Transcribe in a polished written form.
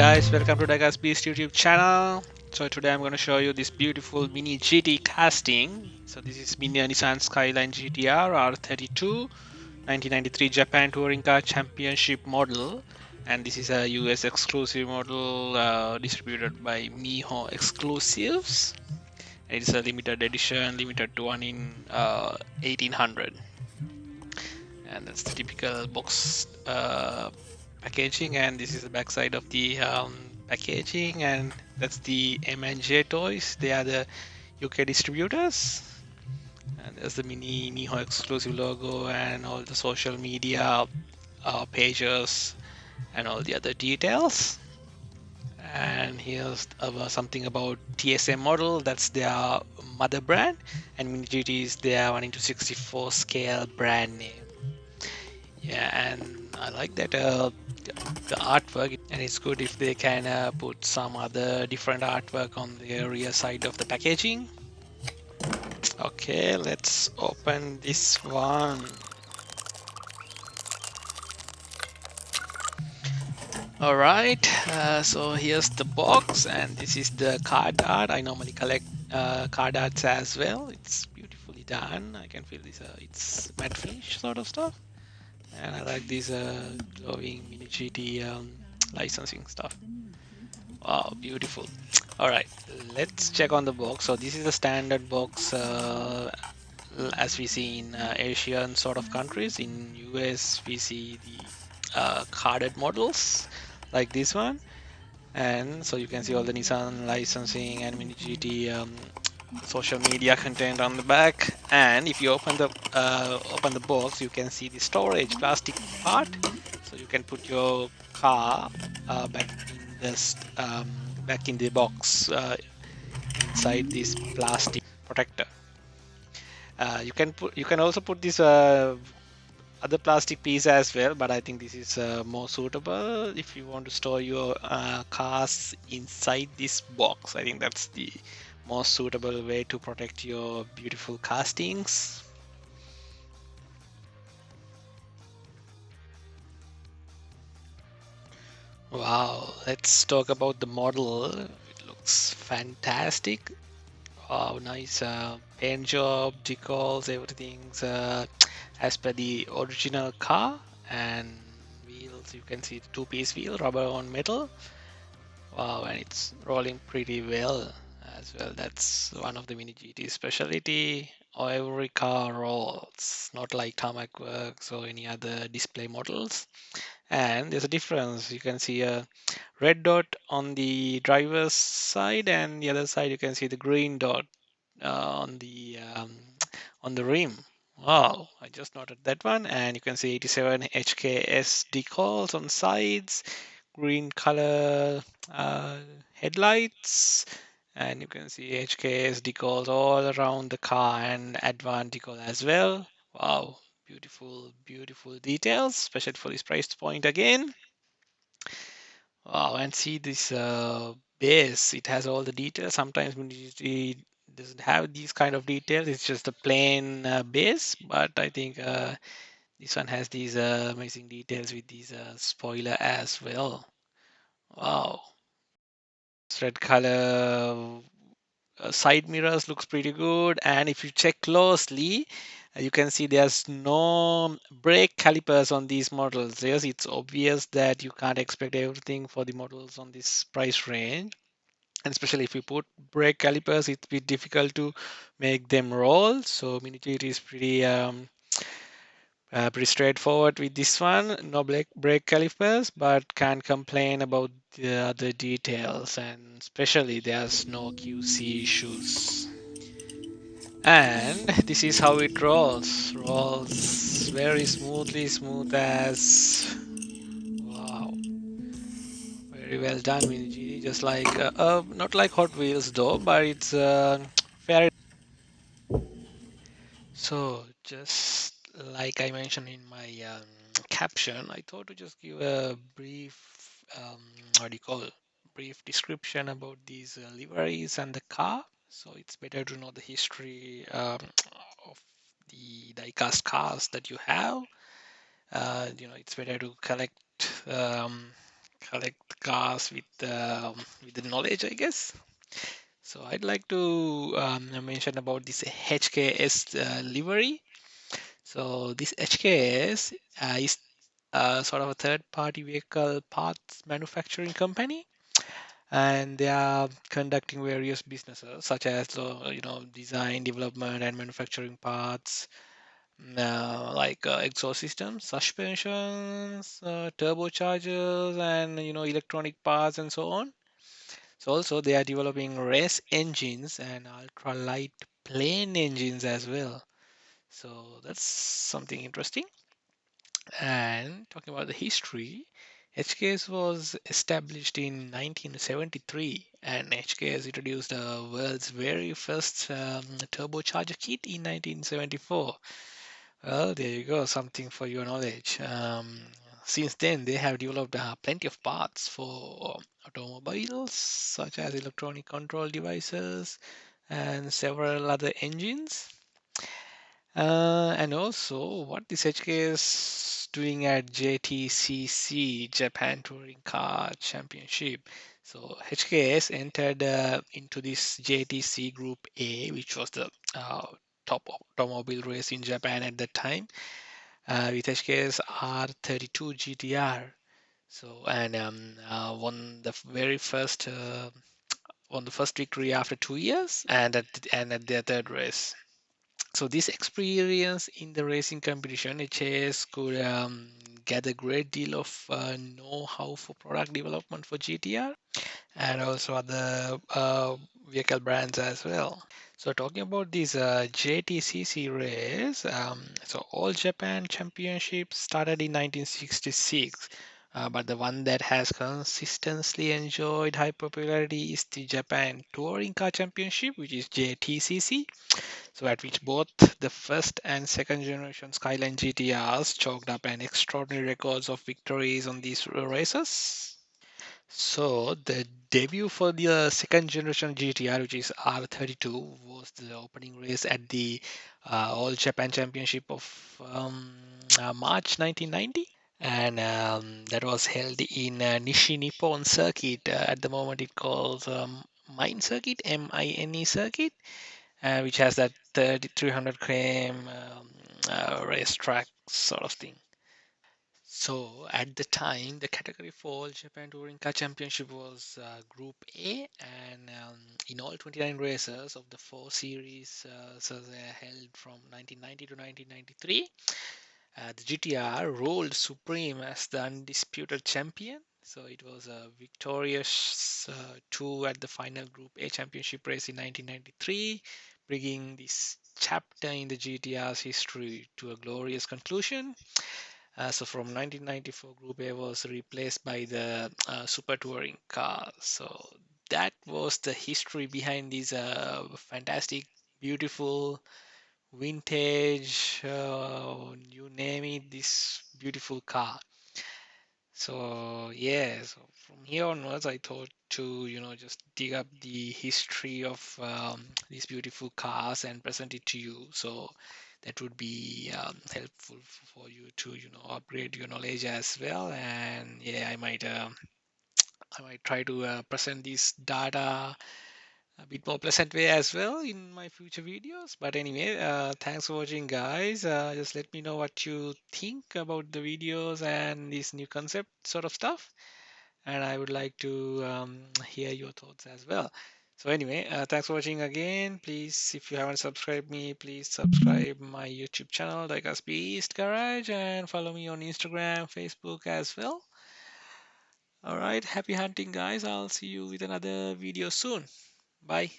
guys, welcome to DIECAST YouTube channel. So today I'm going to show you this beautiful mini GT casting. So this is mini Nissan Skyline GTR R32 1993 Japan Touring Car Championship model, and this is a US exclusive model distributed by Miho Exclusives. It's a limited edition, limited to one in 1800, and that's the typical box packaging. And this is the back side of the packaging, and that's the M&J toys. They are the UK distributors, and there's the mini Miho exclusive logo and all the social media pages and all the other details. And here's something about TSM model. That's their mother brand, and MiniGT is their 1:64 scale brand name. Yeah, and I like that the artwork, and it's good if they can put some other different artwork on the rear side of the packaging. Okay, let's open this one. All right, so here's the box, and this is the card art. I normally collect card arts as well. It's beautifully done. I can feel this. It's matte finish sort of stuff, and I like these glowing mini GT licensing stuff. Wow, beautiful. All right, let's check on the box. So this is a standard box as we see in Asian sort of countries. In US, we see the carded models like this one. And so you can see all the Nissan licensing and Mini GT social media content on the back. And if you open the box, you can see the storage plastic part. So you can put your car back in this back in the box inside this plastic protector. You can also put this other plastic piece as well, but I think this is more suitable if you want to store your cars inside this box. I think that's the most suitable way to protect your beautiful castings. Wow, let's talk about the model. It looks fantastic. Wow, nice paint job, decals, everything's as per the original car. And wheels, you can see the two-piece wheel, rubber on metal. Wow, and it's rolling pretty well as well. That's one of the Mini GT specialty. Every car rolls, not like Tarmac Works or any other display models. And there's a difference. You can see a red dot on the driver's side, and the other side you can see the green dot on the rim. Wow, I just noted that one. And you can see 87 HKS decals on sides, green color headlights, and you can see HKS decals all around the car and Advan decal as well. Wow, beautiful, beautiful details, especially for this price point again. Wow, and see this base, it has all the details. Sometimes when it doesn't have these kind of details, it's just a plain base, but I think this one has these amazing details with these spoiler as well. Wow, this red color side mirrors looks pretty good, and if you check closely, you can see there's no brake calipers on these models. Yes, it's obvious that you can't expect everything for the models on this price range, and especially if you put brake calipers, it's a bit difficult to make them roll. So MiniGT is pretty straightforward with this one. No brake calipers, but can't complain about the other details, and especially there's no QC issues. And this is how it rolls. Rolls very smoothly, smooth as wow. Very well done, MiniGT. Just like not like Hot Wheels though, but it's fair. So just like I mentioned in my caption, I thought to just give a brief, what do you call, brief description about these liveries and the car. So it's better to know the history of the diecast cars that you have. It's better to collect. collect cars with the knowledge, I guess. So I'd like to mention about this HKS livery. So this HKS is sort of a third-party vehicle parts manufacturing company, and they are conducting various businesses such as design, development, and manufacturing parts, like exhaust systems, suspensions, turbochargers, and electronic parts and so on. So also they are developing race engines and ultra light plane engines as well. So that's something interesting. And talking about the history, HKS was established in 1973, and HKS introduced the world's very first turbocharger kit in 1974. Well, there you go, something for your knowledge. Since then, they have developed plenty of parts for automobiles, such as electronic control devices and several other engines. And also, what this HK is doing at JTCC, Japan Touring Car Championship. So HKS entered into this JTC Group A, which was the top automobile race in Japan at that time, with HKS R32 GTR. So and won the very first won the first victory after 2 years, and at their third race. So this experience in the racing competition, HAS could get a great deal of know-how for product development for GTR and also other vehicle brands as well. So talking about this JTCC race, so All Japan Championship started in 1966. But the one that has consistently enjoyed high popularity is the Japan Touring Car Championship, which is JTCC. So at which both the first and second generation Skyline GTRs chalked up an extraordinary records of victories on these races. So the debut for the second generation GTR, which is R32, was the opening race at the All Japan Championship of March 1990, and that was held in Nishi Nippon Circuit. At the moment, it calls Mine Circuit, MINE Circuit, which has that 3300 km racetrack sort of thing. So at the time, the category for all Japan Touring Car Championship was Group A, and in all 29 races of the four series, so they are held from 1990 to 1993. The GTR ruled supreme as the undisputed champion. So it was a victorious two at the final Group A championship race in 1993, bringing this chapter in the GTR's history to a glorious conclusion. So from 1994, Group A was replaced by the Super Touring car. So that was the history behind these fantastic, beautiful, vintage, you name it, this beautiful car. So yeah, so from here onwards, I thought to just dig up the history of these beautiful cars and present it to you. So that would be helpful for you to upgrade your knowledge as well. And yeah, I might try to present this data a bit more pleasant way as well in my future videos. But anyway, thanks for watching, guys. Just let me know what you think about the videos and this new concept sort of stuff, and I would like to hear your thoughts as well. So anyway, thanks for watching again. Please, if you haven't subscribed me, please subscribe my YouTube channel, DIECAST Beast Garage, and follow me on Instagram, Facebook as well. All right, happy hunting, guys. I'll see you with another video soon. Bye.